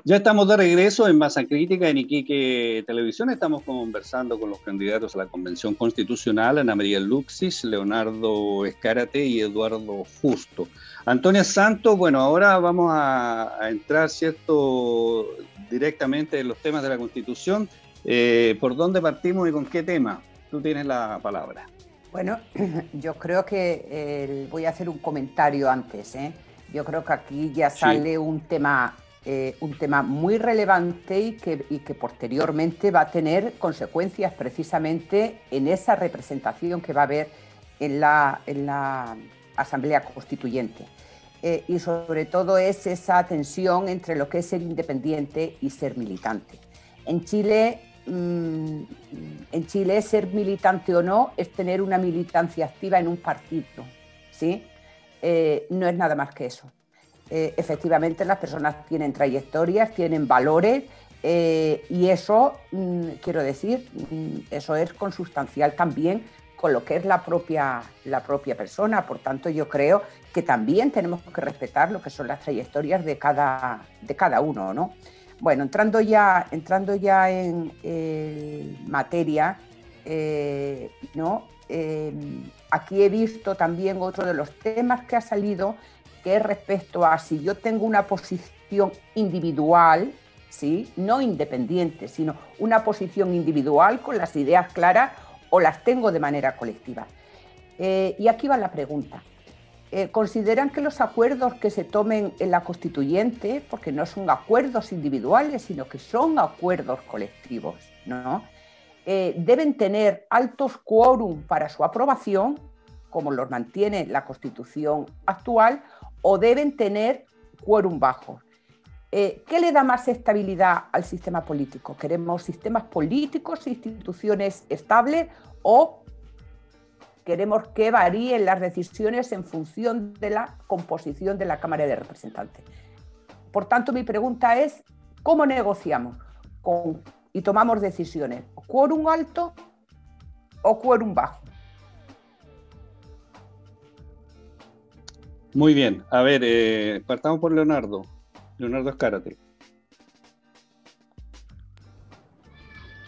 Ya estamos de regreso en Masa Crítica en Iquique Televisión. Estamos conversando con los candidatos a la Convención Constitucional, Ana María Luxis, Leonardo Escárate y Eduardo Justo. Antonia Santos, bueno, ahora vamos a entrar, ¿cierto?, directamente en los temas de la Constitución. ¿Por dónde partimos y con qué tema? Tú tienes la palabra. Bueno, yo creo que voy a hacer un comentario antes. Yo creo que aquí ya sale un tema muy relevante y que posteriormente va a tener consecuencias precisamente en esa representación que va a haber en la Asamblea Constituyente. Y sobre todo es esa tensión entre lo que es ser independiente y ser militante. En Chile, ser militante o no es tener una militancia activa en un partido, ¿sí? No es nada más que eso. Efectivamente, las personas tienen trayectorias, tienen valores, y eso, quiero decir, eso es consustancial también con lo que es la propia persona. Por tanto, yo creo que también tenemos que respetar lo que son las trayectorias de cada uno, ¿no? Bueno, entrando ya en materia, ¿no? Aquí he visto también otro de los temas que ha salido, que es respecto a si yo tengo una posición individual, ¿sí?, no independiente, sino una posición individual con las ideas claras, o las tengo de manera colectiva. Y aquí va la pregunta. ¿Consideran que los acuerdos que se tomen en la Constituyente, porque no son acuerdos individuales, sino que son acuerdos colectivos, ¿no?, deben tener altos quórum para su aprobación, como los mantiene la Constitución actual, o deben tener quórum bajos? ¿Qué le da más estabilidad al sistema político? ¿Queremos sistemas políticos e instituciones estables, o queremos que varíen las decisiones en función de la composición de la Cámara de Representantes? Por tanto, mi pregunta es, ¿cómo negociamos y tomamos decisiones? ¿Quórum alto o quórum bajo? Muy bien. A ver, partamos por Leonardo Escárate.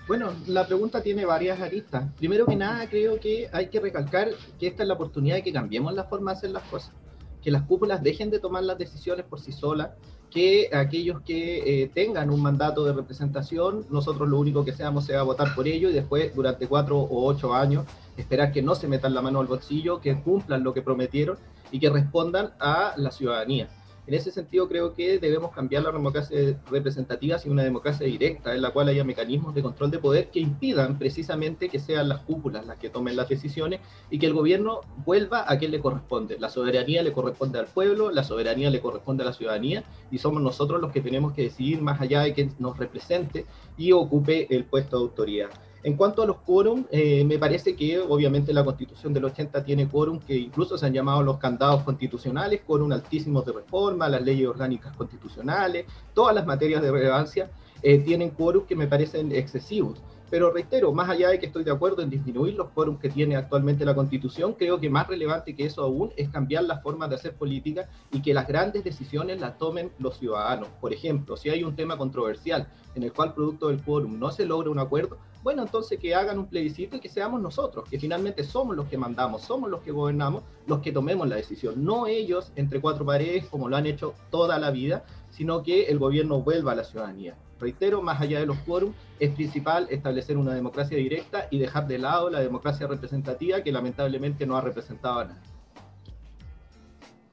Bueno, la pregunta tiene varias aristas. Primero que nada, creo que hay que recalcar que esta es la oportunidad de que cambiemos la forma de hacer las cosas, que las cúpulas dejen de tomar las decisiones por sí solas, que aquellos que tengan un mandato de representación, nosotros lo único que seamos sea votar por ello, y después durante 4 o 8 años esperar que no se metan la mano al bolsillo, que cumplan lo que prometieron y que respondan a la ciudadanía. En ese sentido, creo que debemos cambiar la democracia representativa hacia una democracia directa, en la cual haya mecanismos de control de poder que impidan precisamente que sean las cúpulas las que tomen las decisiones, y que el gobierno vuelva a quien le corresponde. La soberanía le corresponde al pueblo, la soberanía le corresponde a la ciudadanía, y somos nosotros los que tenemos que decidir más allá de que nos represente y ocupe el puesto de autoridad. En cuanto a los quórum, me parece que obviamente la Constitución del 80 tiene quórum que incluso se han llamado los candados constitucionales, quórum altísimos de reforma, las leyes orgánicas constitucionales, todas las materias de relevancia tienen quórum que me parecen excesivos. Pero reitero, más allá de que estoy de acuerdo en disminuir los quórums que tiene actualmente la Constitución, creo que más relevante que eso aún es cambiar las formas de hacer política y que las grandes decisiones las tomen los ciudadanos. Por ejemplo, si hay un tema controversial en el cual producto del quórum no se logra un acuerdo, bueno, entonces que hagan un plebiscito y que seamos nosotros, que finalmente somos los que mandamos, somos los que gobernamos, los que tomemos la decisión, no ellos entre cuatro paredes como lo han hecho toda la vida, sino que el gobierno vuelva a la ciudadanía. Reitero, más allá de los quórum, es principal establecer una democracia directa y dejar de lado la democracia representativa, que lamentablemente no ha representado a nadie.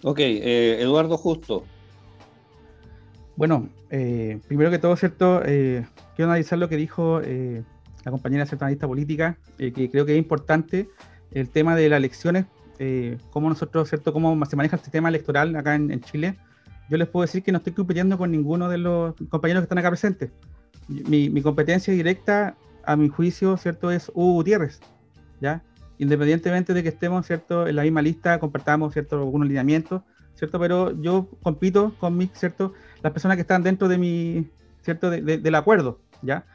Ok, Eduardo Justo. Bueno, primero que todo, ¿cierto? Quiero analizar lo que dijo la compañera analista política, que creo que es importante el tema de las elecciones, cómo nosotros, ¿cierto?, cómo se maneja el sistema electoral acá en Chile. Yo les puedo decir que no estoy compitiendo con ninguno de los compañeros que están acá presentes. Mi competencia directa, a mi juicio, ¿cierto?, es Hugo Gutiérrez, ¿ya? Independientemente de que estemos, ¿cierto?, en la misma lista, compartamos, ¿cierto?, algunos lineamientos, ¿cierto? Pero yo compito con ¿cierto?, las personas que están dentro de mi, ¿cierto?, del acuerdo, ¿ya?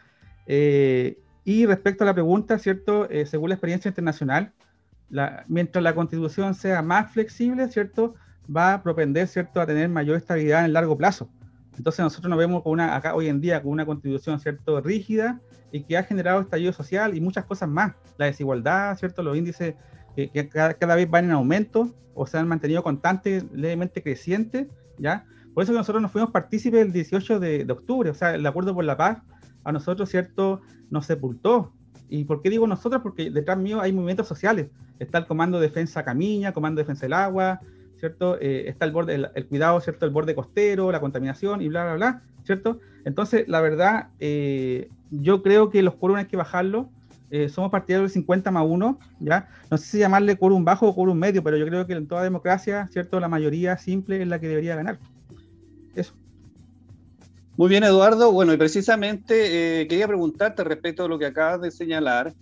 Y respecto a la pregunta, ¿cierto?, según la experiencia internacional, mientras la Constitución sea más flexible, ¿cierto?, va a propender, ¿cierto?, a tener mayor estabilidad en el largo plazo. Entonces nosotros nos vemos acá hoy en día con una constitución, ¿cierto?, rígida y que ha generado estallido social y muchas cosas más. La desigualdad, ¿cierto?, los índices que cada vez van en aumento o se han mantenido constantes, levemente crecientes, ¿ya? Por eso que nosotros nos fuimos partícipes el 18 de octubre, o sea, el Acuerdo por la Paz a nosotros, ¿cierto?, nos sepultó. ¿Y por qué digo nosotros? Porque detrás mío hay movimientos sociales. Está el Comando de Defensa Camiña, Comando de Defensa del Agua, ¿cierto? Está el cuidado, ¿cierto?, el borde costero, la contaminación y bla, bla, bla, ¿cierto? Entonces, la verdad, yo creo que los quórum hay que bajarlos. Somos partidarios del 50+1, ¿ya? No sé si llamarle quórum bajo o quórum medio, pero yo creo que en toda democracia, ¿cierto?, la mayoría simple es la que debería ganar. Eso. Muy bien, Eduardo. Bueno, y precisamente quería preguntarte respecto a lo que acabas de señalar.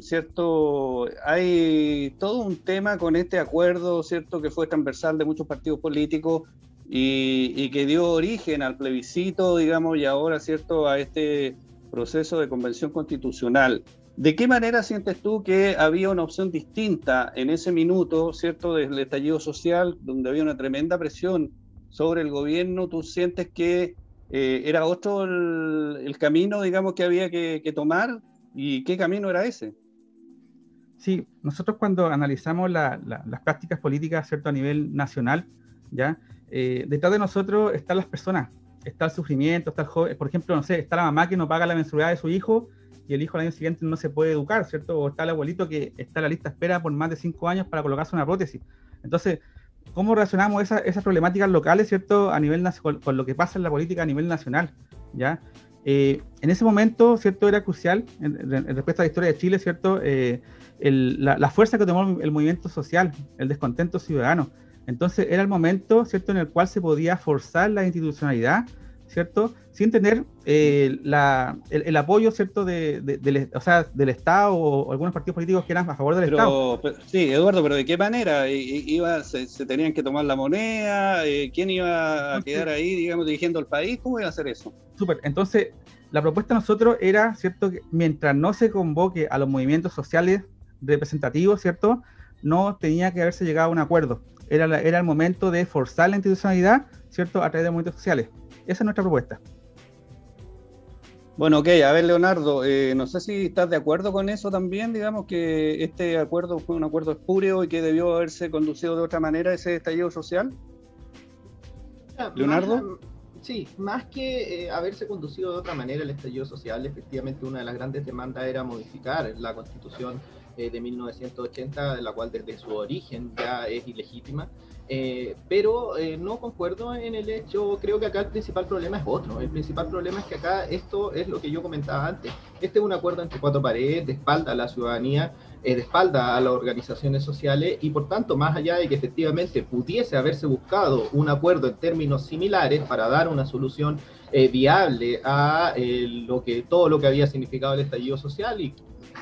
¿Cierto? Hay todo un tema con este acuerdo, ¿cierto?, que fue transversal de muchos partidos políticos y que dio origen al plebiscito, digamos, y ahora, ¿cierto?, a este proceso de convención constitucional. ¿De qué manera sientes tú que había una opción distinta en ese minuto, ¿cierto?, del estallido social, donde había una tremenda presión sobre el gobierno? ¿Tú sientes que era otro el camino, digamos, que había que tomar? ¿Y qué camino era ese? Sí, nosotros cuando analizamos las prácticas políticas, ¿cierto?, a nivel nacional, ¿ya? Detrás de nosotros están las personas, está el sufrimiento, está el joven, por ejemplo, no sé, está la mamá que no paga la mensualidad de su hijo y el hijo al año siguiente no se puede educar, ¿cierto? O está el abuelito que está en la lista de espera por más de 5 años para colocarse una prótesis. Entonces, ¿cómo relacionamos esas problemáticas locales, ¿cierto?, a nivel con lo que pasa en la política a nivel nacional, ¿ya? En ese momento, ¿cierto?, era crucial, respecto a la historia de Chile, ¿cierto?, la fuerza que tomó el movimiento social, el descontento ciudadano. Entonces, era el momento, ¿cierto?, en el cual se podía forzar la institucionalidad, ¿cierto?, sin tener el apoyo, ¿cierto?, o sea, del Estado o algunos partidos políticos que eran a favor del Estado. Sí, Eduardo, pero ¿de qué manera? ¿Se tenían que tomar la moneda? ¿Quién iba a quedar ahí, digamos, dirigiendo el país? ¿Cómo iba a hacer eso? Súper. Entonces, la propuesta de nosotros era, ¿cierto?, que mientras no se convoque a los movimientos sociales representativos, ¿cierto?, no tenía que haberse llegado a un acuerdo. Era el momento de forzar la institucionalidad, ¿cierto?, a través de movimientos sociales. Esa es nuestra propuesta. Bueno, ok, a ver, Leonardo, no sé si estás de acuerdo con eso también, digamos que este acuerdo fue un acuerdo espurio y que debió haberse conducido de otra manera ese estallido social. Leonardo. Sí, más que haberse conducido de otra manera el estallido social, efectivamente una de las grandes demandas era modificar la Constitución de 1980, de la cual desde su origen ya es ilegítima. Pero no concuerdo en el hecho, creo que acá el principal problema es otro. El principal problema es que acá esto es lo que yo comentaba antes. Este es un acuerdo entre cuatro paredes, de espalda a la ciudadanía, de espalda a las organizaciones sociales y por tanto, más allá de que efectivamente pudiese haberse buscado un acuerdo en términos similares para dar una solución viable a todo lo que había significado el estallido social y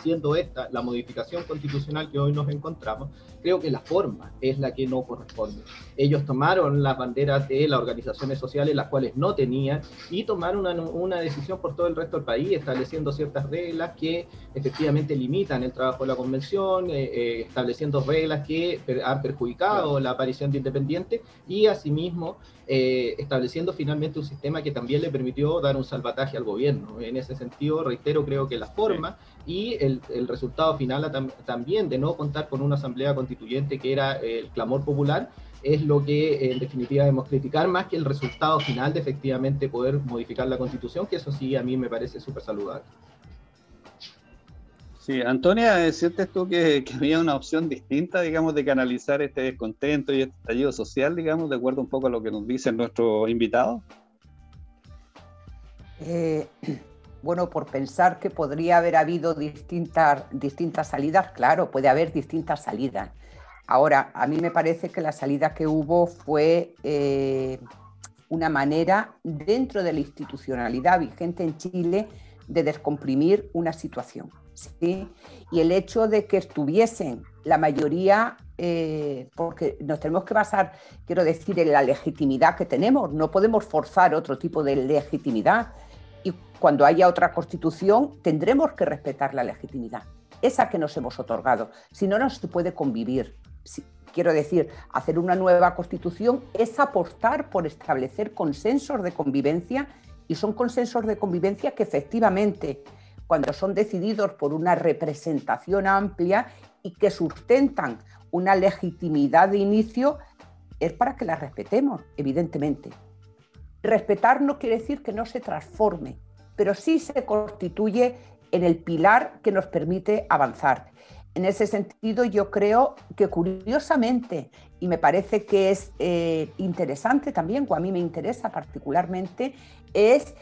siendo esta la modificación constitucional que hoy nos encontramos, creo que la forma es la que no corresponde. Ellos tomaron las banderas de las organizaciones sociales, las cuales no tenían, y tomaron una decisión por todo el resto del país, estableciendo ciertas reglas que efectivamente limitan el trabajo de la convención, estableciendo reglas que han perjudicado la aparición de independientes, y asimismo estableciendo finalmente un sistema que también le permitió dar un salvataje al gobierno. En ese sentido, reitero, creo que la forma y el resultado final también de no contar con una asamblea constituyente que era el clamor popular, es lo que en definitiva debemos criticar más que el resultado final de efectivamente poder modificar la Constitución, que eso sí a mí me parece súper saludable. Sí, Antonia, ¿sientes tú que había una opción distinta, digamos, de canalizar este descontento y este estallido social, digamos, de acuerdo un poco a lo que nos dicen nuestros invitados? Bueno, por pensar que podría haber habido distintas salidas, claro, puede haber distintas salidas. Ahora, a mí me parece que la salida que hubo fue una manera, dentro de la institucionalidad vigente en Chile, de descomprimir una situación, ¿sí? Y el hecho de que estuviesen la mayoría, porque nos tenemos que basar, quiero decir, en la legitimidad que tenemos, no podemos forzar otro tipo de legitimidad. Y cuando haya otra constitución tendremos que respetar la legitimidad, esa que nos hemos otorgado. Si no, no se puede convivir. Quiero decir, hacer una nueva Constitución es apostar por establecer consensos de convivencia, y son consensos de convivencia que efectivamente, cuando son decididos por una representación amplia y que sustentan una legitimidad de inicio, es para que las respetemos, evidentemente. Respetar no quiere decir que no se transforme, pero sí se constituye en el pilar que nos permite avanzar. En ese sentido, yo creo que curiosamente, y me parece que es interesante también, o a mí me interesa particularmente, es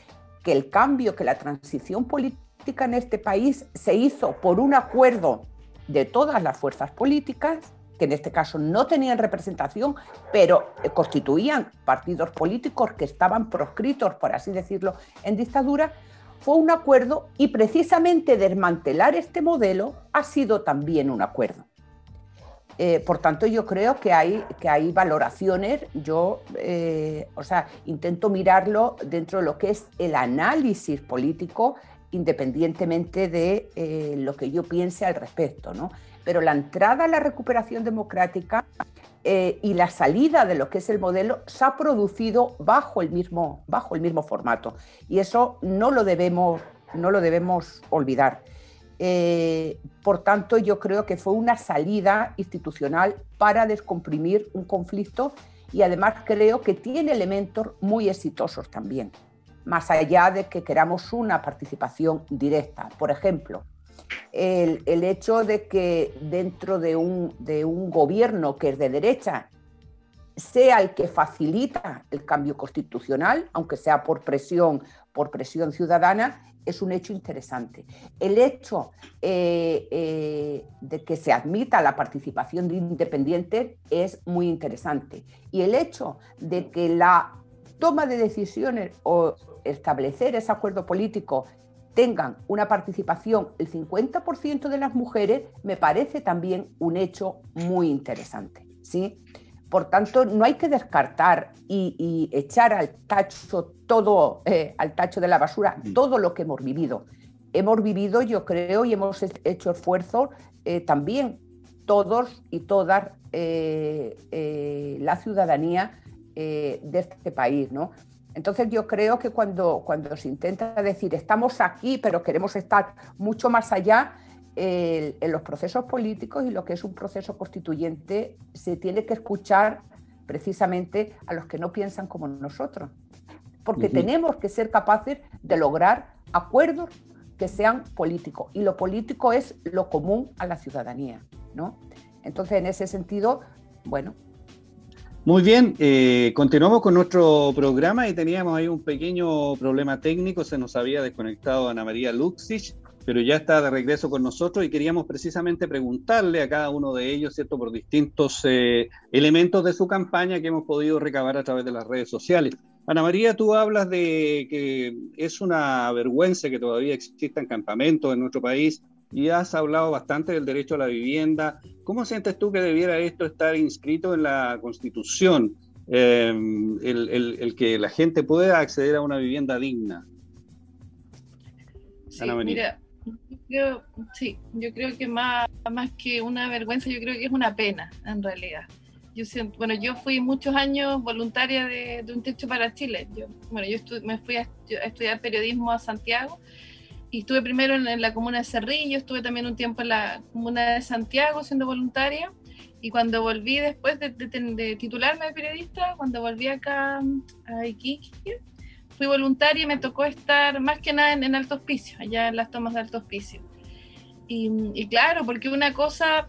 que el cambio, que la transición política en este país se hizo por un acuerdo de todas las fuerzas políticas, que en este caso no tenían representación, pero constituían partidos políticos que estaban proscritos, por así decirlo, en dictadura. Fue un acuerdo, y precisamente desmantelar este modelo ha sido también un acuerdo. Por tanto, yo creo que hay valoraciones. Yo intento mirarlo dentro de lo que es el análisis político, independientemente de lo que yo piense al respecto, ¿no? Pero la entrada a la recuperación democrática y la salida de lo que es el modelo se ha producido bajo el mismo formato, y eso no lo debemos olvidar. Por tanto, yo creo que fue una salida institucional para descomprimir un conflicto, y además creo que tiene elementos muy exitosos también, más allá de que queramos una participación directa. Por ejemplo, el hecho de que dentro de un gobierno que es de derecha sea el que facilita el cambio constitucional, aunque sea por presión ciudadana, es un hecho interesante. El hecho de que se admita la participación de independientes es muy interesante. Y el hecho de que la toma de decisiones o establecer ese acuerdo político tengan una participación el 50% de las mujeres, me parece también un hecho muy interesante, ¿sí? Por tanto, no hay que descartar y echar al tacho todo, al tacho de la basura, todo lo que hemos vivido. Hemos vivido, yo creo, y hemos hecho esfuerzos también todos y todas la ciudadanía de este país, ¿no? Entonces yo creo que cuando se intenta decir estamos aquí pero queremos estar mucho más allá, en los procesos políticos y lo que es un proceso constituyente, se tiene que escuchar precisamente a los que no piensan como nosotros, porque tenemos que ser capaces de lograr acuerdos que sean políticos, y lo político es lo común a la ciudadanía, ¿no? Entonces, en ese sentido, bueno. Muy bien, continuamos con nuestro programa, y teníamos ahí un pequeño problema técnico. Se nos había desconectado Ana María Luksic, pero ya está de regreso con nosotros, y queríamos precisamente preguntarle a cada uno de ellos, ¿cierto?, por distintos elementos de su campaña que hemos podido recabar a través de las redes sociales. Ana María, tú hablas de que es una vergüenza que todavía existan campamentos en nuestro país, y has hablado bastante del derecho a la vivienda. ¿Cómo sientes tú que debiera esto estar inscrito en la Constitución? El que la gente pueda acceder a una vivienda digna. Sí, Ana María. Mira, yo creo que más que una vergüenza, yo creo que es una pena, en realidad. Yo fui muchos años voluntaria de Un Techo para Chile. Me fui a estudiar periodismo a Santiago, y estuve primero en la comuna de Cerrillo, estuve también un tiempo en la comuna de Santiago siendo voluntaria, y cuando volví después de titularme de periodista, cuando volví acá a Iquique, fui voluntaria y me tocó estar más que nada en Alto Hospicio, allá en las tomas de Alto Hospicio. Y claro, porque una cosa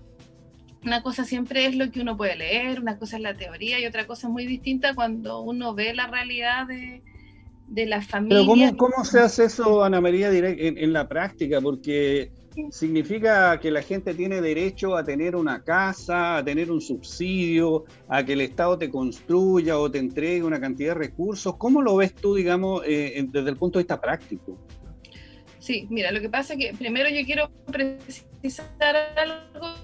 siempre es lo que uno puede leer, una cosa es la teoría, y otra cosa muy distinta cuando uno ve la realidad de la familia. Pero ¿cómo se hace eso, Ana María, en la práctica? Porque significa que la gente tiene derecho a tener una casa, a tener un subsidio, a que el Estado te construya o te entregue una cantidad de recursos. ¿Cómo lo ves tú, digamos, desde el punto de vista práctico? Sí, mira, lo que pasa es que primero yo quiero precisar algo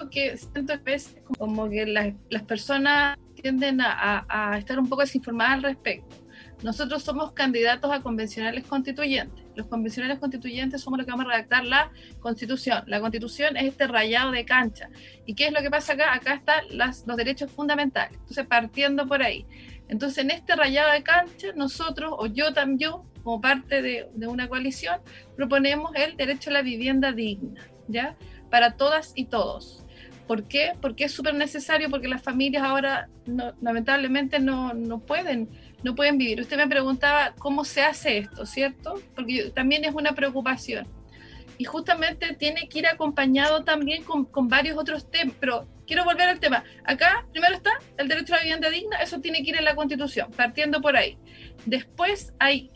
que siento que es como que las personas tienden a estar un poco desinformadas al respecto. Nosotros somos candidatos a convencionales constituyentes. los convencionales constituyentes somos los que vamos a redactar la Constitución. La Constitución es este rayado de cancha. ¿Y qué es lo que pasa acá? Acá están los derechos fundamentales. Entonces, partiendo por ahí. Entonces, en este rayado de cancha, nosotros, o yo también, como parte de una coalición, proponemos el derecho a la vivienda digna, ¿ya? Para todas y todos. ¿Por qué? Porque es súper necesario, porque las familias ahora lamentablemente no pueden vivir. Usted me preguntaba cómo se hace esto, ¿cierto? Porque también es una preocupación. Y justamente tiene que ir acompañado también con varios otros temas. Pero quiero volver al tema. Acá primero está el derecho a la vivienda digna, eso tiene que ir en la Constitución, partiendo por ahí. Después hay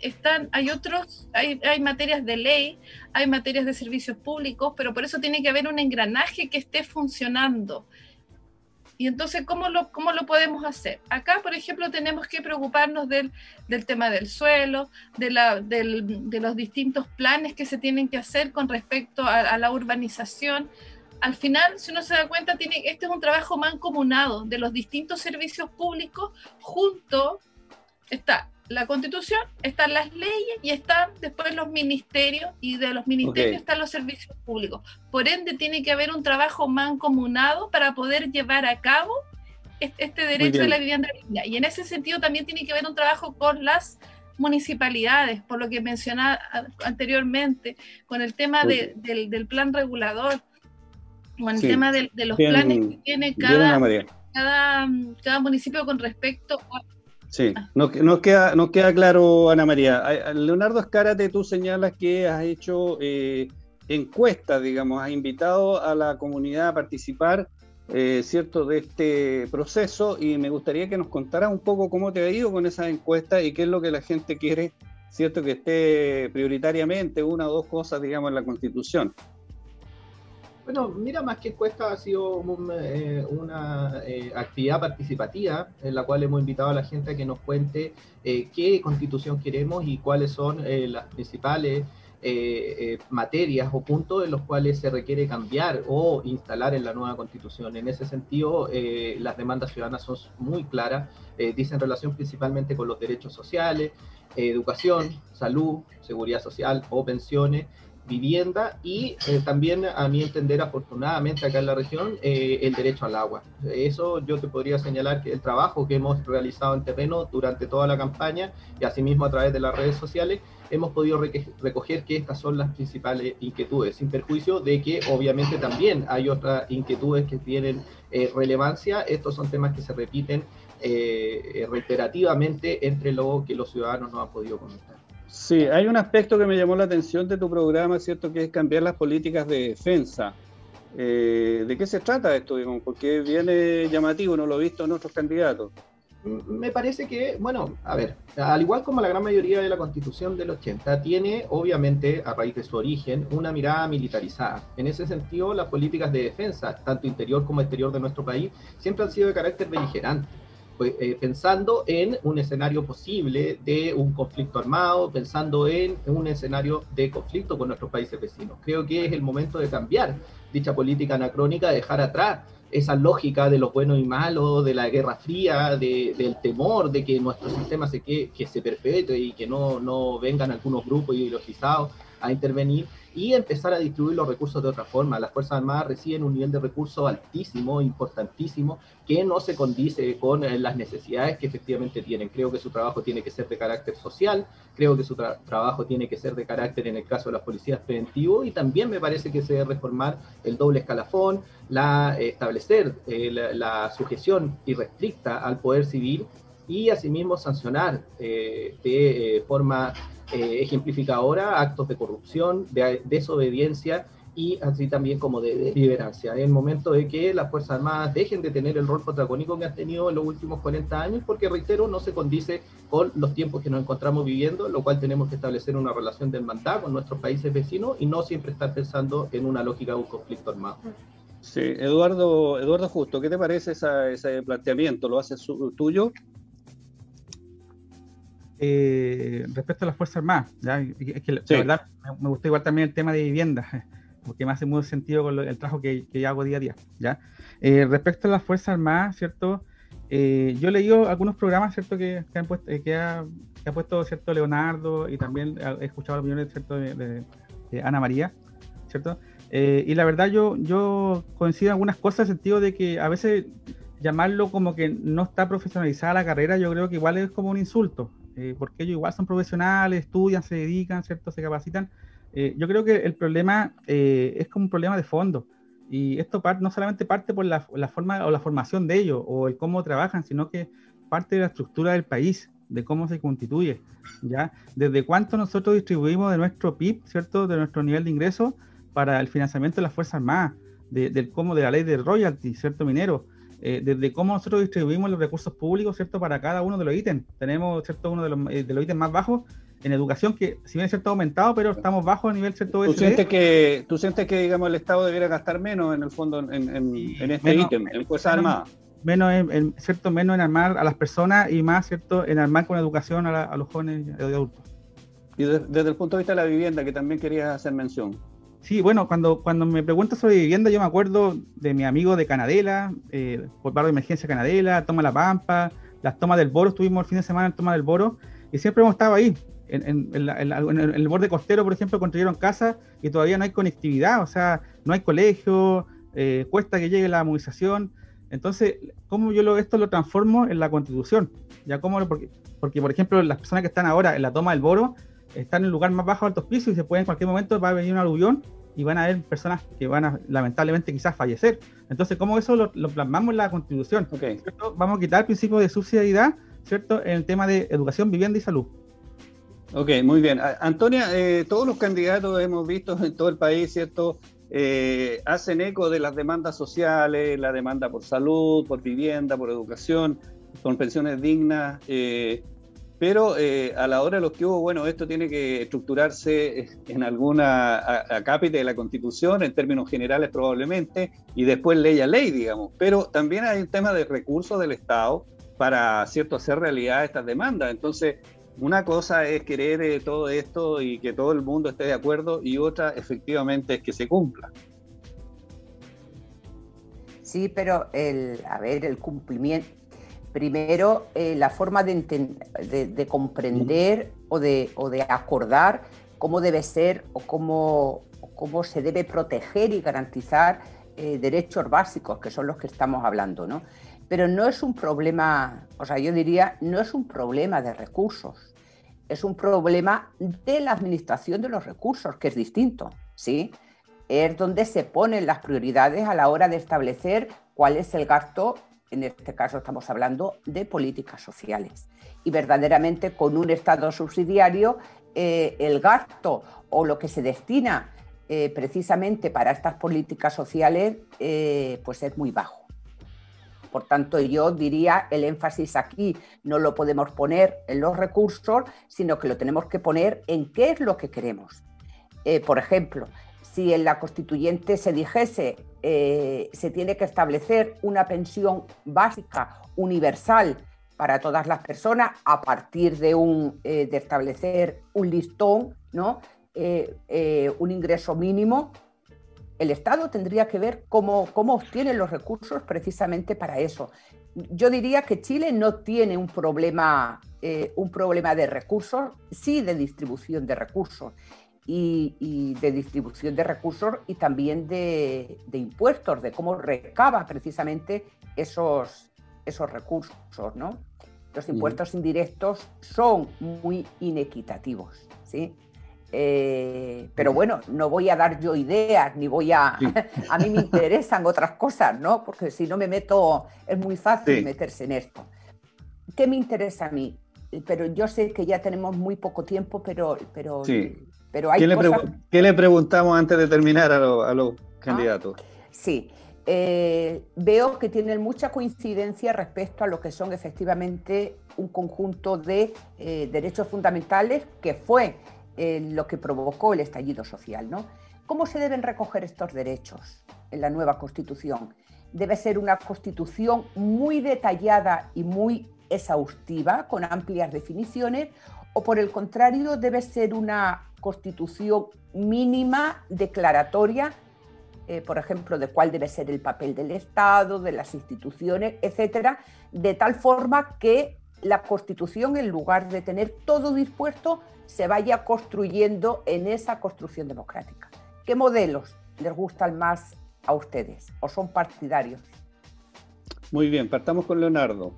materias de ley, hay materias de servicios públicos, pero por eso tiene que haber un engranaje que esté funcionando. Y entonces, ¿cómo lo podemos hacer? Acá, por ejemplo, tenemos que preocuparnos del tema del suelo, de los distintos planes que se tienen que hacer con respecto a la urbanización. Al final, si uno se da cuenta, este es un trabajo mancomunado de los distintos servicios públicos. Junto está la Constitución, están las leyes y están después los ministerios, y de los ministerios están los servicios públicos. Por ende, tiene que haber un trabajo mancomunado para poder llevar a cabo este derecho a la vivienda digna. Y en ese sentido también tiene que haber un trabajo con las municipalidades, por lo que mencionaba anteriormente, con el tema del plan regulador, con el tema de los planes que tiene cada municipio con respecto a... Sí, nos queda claro, Ana María. Leonardo Escárate, tú señalas que has hecho encuestas, digamos, has invitado a la comunidad a participar, ¿cierto?, de este proceso, y me gustaría que nos contaras un poco cómo te ha ido con esas encuestas y qué es lo que la gente quiere, ¿cierto?, que esté prioritariamente una o dos cosas, digamos, en la Constitución. Bueno, mira, más que encuesta, ha sido una actividad participativa en la cual hemos invitado a la gente a que nos cuente qué constitución queremos y cuáles son las principales materias o puntos en los cuales se requiere cambiar o instalar en la nueva constitución. En ese sentido, las demandas ciudadanas son muy claras, dicen relación principalmente con los derechos sociales, educación, salud, seguridad social o pensiones, vivienda y también, a mi entender, afortunadamente acá en la región, el derecho al agua. Eso yo te podría señalar que el trabajo que hemos realizado en terreno durante toda la campaña y asimismo a través de las redes sociales, hemos podido recoger que estas son las principales inquietudes, sin perjuicio de que obviamente también hay otras inquietudes que tienen relevancia. Estos son temas que se repiten reiterativamente entre lo que los ciudadanos nos han podido comentar. Sí, hay un aspecto que me llamó la atención de tu programa, ¿cierto?, que es cambiar las políticas de defensa. ¿De qué se trata esto, digamos? Porque viene llamativo, no lo he visto en otros candidatos. Me parece que, bueno, a ver, al igual como la gran mayoría de la Constitución del 80, tiene, obviamente, a raíz de su origen, una mirada militarizada. En ese sentido, las políticas de defensa, tanto interior como exterior de nuestro país, siempre han sido de carácter beligerante. Pensando en un escenario posible de un conflicto armado, pensando en un escenario de conflicto con nuestros países vecinos. Creo que es el momento de cambiar dicha política anacrónica, dejar atrás esa lógica de los buenos y malos, de la Guerra Fría, del temor de que nuestro sistema se perpetúe y que no vengan algunos grupos ideologizados a intervenir, y empezar a distribuir los recursos de otra forma. Las Fuerzas Armadas reciben un nivel de recursos altísimo, importantísimo, que no se condice con las necesidades que efectivamente tienen. Creo que su trabajo tiene que ser de carácter social, creo que su trabajo tiene que ser de carácter, en el caso de las policías, preventivo, y también me parece que se debe reformar el doble escalafón, establecer la sujeción irrestricta al poder civil y asimismo sancionar de forma ejemplificadora actos de corrupción, de desobediencia y así también como de deliberancia. Es el momento de que las Fuerzas Armadas dejen de tener el rol protagónico que han tenido en los últimos 40 años, porque, reitero, no se condice con los tiempos que nos encontramos viviendo, lo cual tenemos que establecer una relación de hermandad con nuestros países vecinos y no siempre estar pensando en una lógica de un conflicto armado. Sí, Eduardo Justo, ¿qué te parece ese planteamiento? ¿Lo haces tuyo? Respecto a las Fuerzas Armadas, ¿ya? Es que la verdad me gusta igual también el tema de vivienda, porque me hace mucho sentido con el trabajo que hago día a día, ¿ya? Respecto a las Fuerzas Armadas, ¿cierto? yo he leído algunos programas, ¿cierto?, que ha puesto, ¿cierto?, Leonardo, y también he escuchado las opiniones, ¿cierto?, de Ana María, ¿cierto? Y la verdad yo coincido en algunas cosas, en el sentido de que a veces llamarlo como que no está profesionalizada la carrera, yo creo que igual es como un insulto, porque ellos igual son profesionales, estudian, se dedican, ¿cierto?, se capacitan. Yo creo que el problema es como un problema de fondo, y esto no solamente parte por la forma o la formación de ellos, o el cómo trabajan, sino que parte de la estructura del país, de cómo se constituye, ¿ya? Desde cuánto nosotros distribuimos de nuestro PIB, ¿cierto?, de nuestro nivel de ingreso para el financiamiento de las Fuerzas Armadas, de la ley de royalty, ¿cierto?, minero, desde cómo nosotros distribuimos los recursos públicos, ¿cierto?, para cada uno de los ítems. Tenemos, ¿cierto?, uno de los ítems más bajos en educación, que si bien es cierto aumentado, pero estamos bajo a nivel, ¿cierto?, ¿Tú sientes que digamos, el Estado debiera gastar menos en el fondo en este ítem, en Fuerzas Armadas? Menos en armar a las personas y más, ¿cierto?, en armar con educación a los jóvenes y adultos. Y desde el punto de vista de la vivienda, que también querías hacer mención. Sí, bueno, cuando me preguntas sobre vivienda, yo me acuerdo de mi amigo de Canadela, por barrio de emergencia Canadela, Toma La Pampa, las tomas del Boro, estuvimos el fin de semana en Toma del Boro, y siempre hemos estado ahí. En el borde costero, por ejemplo, construyeron casas y todavía no hay conectividad, o sea, no hay colegio, cuesta que llegue la movilización. Entonces, ¿cómo yo esto lo transformo en la Constitución? Porque, por ejemplo, las personas que están ahora en la Toma del Boro están en el lugar más bajo de altos pisos, y se puede, en cualquier momento va a venir un aluvión y van a haber personas que van a, lamentablemente, quizás fallecer. Entonces, ¿cómo eso lo plasmamos en la Constitución? Okay. ¿Cierto? Vamos a quitar el principio de subsidiariedad, ¿cierto?, en el tema de educación, vivienda y salud. Ok, muy bien. Antonia, todos los candidatos hemos visto en todo el país, ¿cierto?, hacen eco de las demandas sociales, la demanda por salud, por vivienda, por educación, con pensiones dignas, pero a la hora de los que hubo, bueno, esto tiene que estructurarse en alguna acápite de la Constitución, en términos generales probablemente, y después ley a ley, digamos. Pero también hay un tema de recursos del Estado para, ¿cierto?, hacer realidad estas demandas. Entonces, una cosa es querer todo esto y que todo el mundo esté de acuerdo, y otra efectivamente es que se cumpla. Sí, pero el cumplimiento, primero la forma de comprender o de acordar cómo debe ser o cómo se debe proteger y garantizar derechos básicos, que son los que estamos hablando, ¿no? Pero no es un problema, o sea, yo diría, no es un problema de recursos, es un problema de la administración de los recursos, que es distinto, ¿sí? Es donde se ponen las prioridades a la hora de establecer cuál es el gasto. En este caso estamos hablando de políticas sociales. Y verdaderamente, con un Estado subsidiario, el gasto o lo que se destina precisamente para estas políticas sociales pues es muy bajo. Por tanto, yo diría, el énfasis aquí no lo podemos poner en los recursos, sino que lo tenemos que poner en qué es lo que queremos. Por ejemplo, si en la Constituyente se dijese se tiene que establecer una pensión básica universal para todas las personas a partir de establecer un listón, ¿no? Un ingreso mínimo, el Estado tendría que ver cómo obtiene los recursos precisamente para eso. Yo diría que Chile no tiene un problema de recursos, sí de distribución de recursos. Y de distribución de recursos y también de impuestos, de cómo recaba precisamente esos recursos, ¿no? Los impuestos indirectos son muy inequitativos, ¿sí? Pero bueno, no voy a dar yo ideas, ni voy a... Sí. A mí me interesan otras cosas, ¿no? Porque si no me meto, es muy fácil meterse en esto. ¿Qué me interesa a mí? Pero yo sé que ya tenemos muy poco tiempo, pero hay cosas... ¿Qué le preguntamos antes de terminar a los candidatos? Sí, veo que tienen mucha coincidencia respecto a lo que son efectivamente un conjunto de derechos fundamentales, que fue lo que provocó el estallido social, ¿no? ¿Cómo se deben recoger estos derechos en la nueva Constitución? Debe ser una Constitución muy detallada y muy exhaustiva, con amplias definiciones, o por el contrario, debe ser una Constitución mínima, declaratoria, por ejemplo, de cuál debe ser el papel del Estado, de las instituciones, etcétera, de tal forma que la Constitución, en lugar de tener todo dispuesto, se vaya construyendo en esa construcción democrática. ¿Qué modelos les gustan más a ustedes o son partidarios? Muy bien, partamos con Leonardo.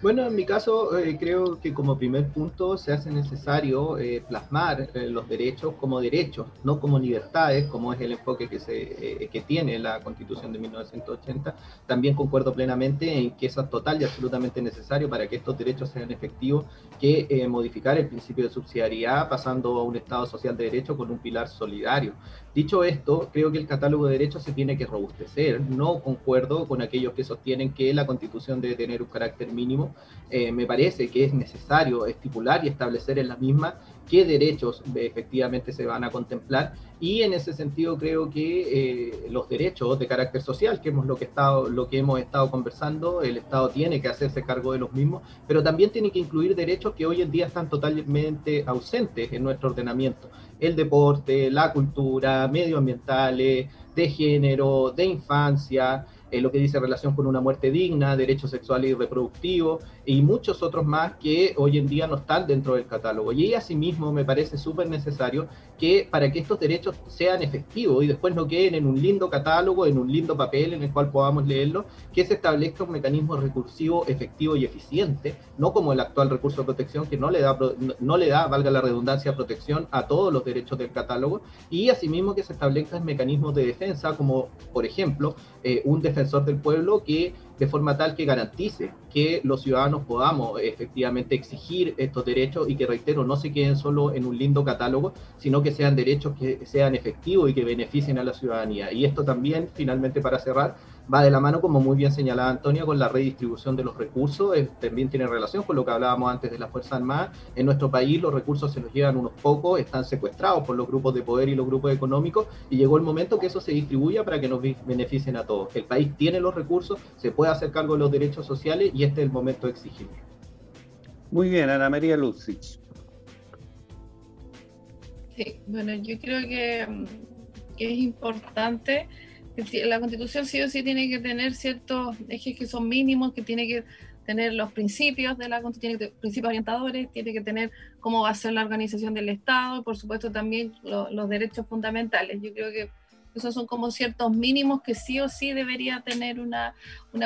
Bueno, en mi caso creo que como primer punto se hace necesario plasmar los derechos como derechos, no como libertades, como es el enfoque que tiene la Constitución de 1980. También concuerdo plenamente en que eso es total y absolutamente necesario para que estos derechos sean efectivos, que modificar el principio de subsidiariedad pasando a un Estado social de derecho con un pilar solidario. Dicho esto, creo que el catálogo de derechos se tiene que robustecer. No concuerdo con aquellos que sostienen que la Constitución debe tener un carácter mínimo. Me parece que es necesario estipular y establecer en la misma qué derechos efectivamente se van a contemplar, y en ese sentido creo que los derechos de carácter social, que es lo que hemos estado conversando, el Estado tiene que hacerse cargo de los mismos, pero también tiene que incluir derechos que hoy en día están totalmente ausentes en nuestro ordenamiento: el deporte, la cultura, medioambientales, de género, de infancia, lo que dice relación con una muerte digna, derechos sexuales y reproductivos, y muchos otros más que hoy en día no están dentro del catálogo. Y asimismo me parece súper necesario que para que estos derechos sean efectivos y después no queden en un lindo catálogo, en un lindo papel en el cual podamos leerlo, que se establezca un mecanismo recursivo efectivo y eficiente, no como el actual recurso de protección, que no le da, valga la redundancia, protección a todos los derechos del catálogo, y asimismo que se establezcan mecanismos de defensa, como por ejemplo un defensor del pueblo, que de forma tal que garantice que los ciudadanos podamos efectivamente exigir estos derechos y que, reitero, no se queden solo en un lindo catálogo, sino que sean derechos que sean efectivos y que beneficien a la ciudadanía. Y esto también, finalmente, para cerrar, va de la mano, como muy bien señalaba Antonia, con la redistribución de los recursos. También tiene relación con lo que hablábamos antes de las Fuerzas Armadas. En nuestro país los recursos se los llevan unos pocos, están secuestrados por los grupos de poder y los grupos económicos, y llegó el momento que eso se distribuya para que nos beneficien a todos. El país tiene los recursos, se puede hacer cargo de los derechos sociales, y este es el momento de exigirlo. Muy bien, Ana María Luksic. Sí, bueno, yo creo que es importante. La Constitución sí o sí tiene que tener ciertos ejes que son mínimos, que tiene que tener los principios de la Constitución, tiene que tener principios orientadores, tiene que tener cómo va a ser la organización del Estado, y por supuesto también los derechos fundamentales. Yo creo que esos son como ciertos mínimos que sí o sí debería tener una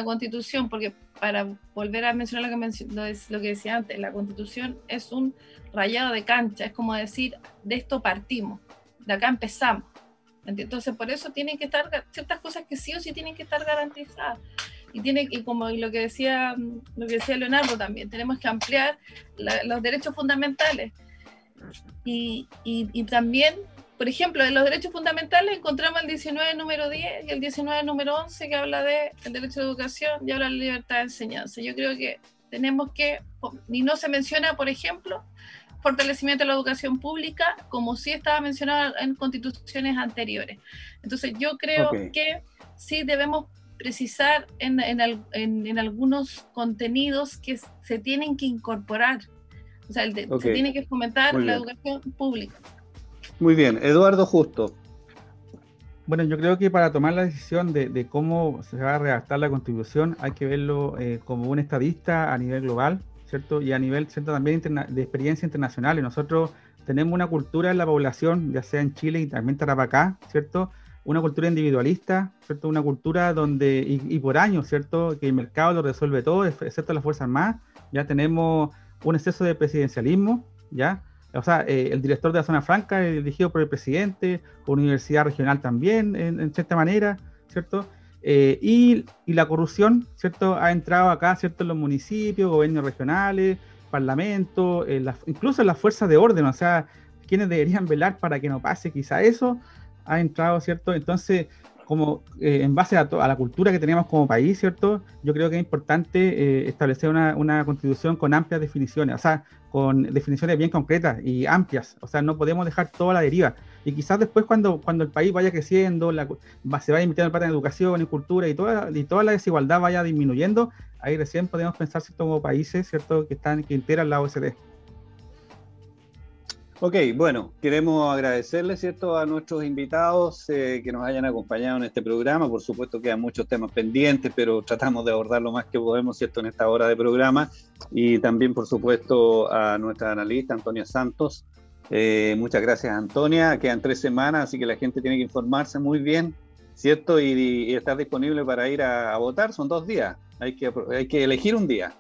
Constitución, porque para volver a mencionar lo que decía antes, la Constitución es un rayado de cancha, es como decir, de esto partimos, de acá empezamos. Entonces, por eso tienen que estar ciertas cosas que sí o sí tienen que estar garantizadas. Y como lo que decía Leonardo también, tenemos que ampliar los derechos fundamentales. Y también, por ejemplo, en los derechos fundamentales encontramos el 19 número 10 y el 19 número 11, que habla del derecho de educación y habla de la libertad de enseñanza. Yo creo que tenemos que, y no se menciona, por ejemplo, fortalecimiento de la educación pública, como sí estaba mencionado en constituciones anteriores. Entonces yo creo que sí debemos precisar en algunos contenidos que se tienen que incorporar, o sea, se tiene que fomentar la educación pública. Muy bien, Eduardo Justo. Bueno, yo creo que para tomar la decisión de cómo se va a redactar la Constitución hay que verlo como un estadista a nivel global, ¿cierto? Y a nivel, ¿cierto?, también de experiencia internacional. Y nosotros tenemos una cultura en la población, ya sea en Chile y también Tarapacá, ¿cierto? Una cultura individualista, ¿cierto? Una cultura donde, y por años, ¿cierto?, que el mercado lo resuelve todo, excepto las Fuerzas Armadas. Ya tenemos un exceso de presidencialismo, ¿ya? O sea, el director de la zona franca es elegido por el presidente, universidad regional también, en cierta manera, ¿cierto? Y la corrupción, ¿cierto?, ha entrado acá, ¿cierto?, en los municipios, gobiernos regionales, parlamentos, incluso en las fuerzas de orden, o sea, quienes deberían velar para que no pase quizá eso, ha entrado, ¿cierto? Entonces, como en base a la cultura que teníamos como país, ¿cierto?, yo creo que es importante establecer una constitución con amplias definiciones, o sea, con definiciones bien concretas y amplias, o sea, no podemos dejar toda la deriva. Y quizás después cuando el país vaya creciendo, se vaya invirtiendo en parte en educación, en cultura y toda la desigualdad vaya disminuyendo, ahí recién podemos pensar, ¿cierto?, como países, ¿cierto?, que integran la OSD. Ok, bueno, queremos agradecerle, ¿cierto?, a nuestros invitados que nos hayan acompañado en este programa. Por supuesto quedan muchos temas pendientes, pero tratamos de abordar lo más que podemos, ¿cierto?, en esta hora de programa. Y también, por supuesto, a nuestra analista, Antonia Santos. Muchas gracias, Antonia. Quedan 3 semanas, así que la gente tiene que informarse muy bien, ¿cierto?, y estar disponible para ir a votar. Son 2 días, hay que elegir un día.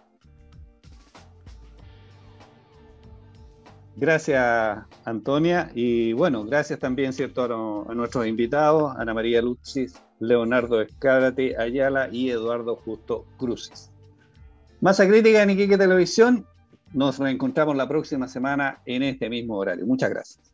Gracias, Antonia, y bueno, gracias también, ¿cierto?, a nuestros invitados, Ana María Luchis, Leonardo Escárate Ayala y Eduardo Justo Crucis. Masa Crítica en Iquique Televisión, nos reencontramos la próxima semana en este mismo horario. Muchas gracias.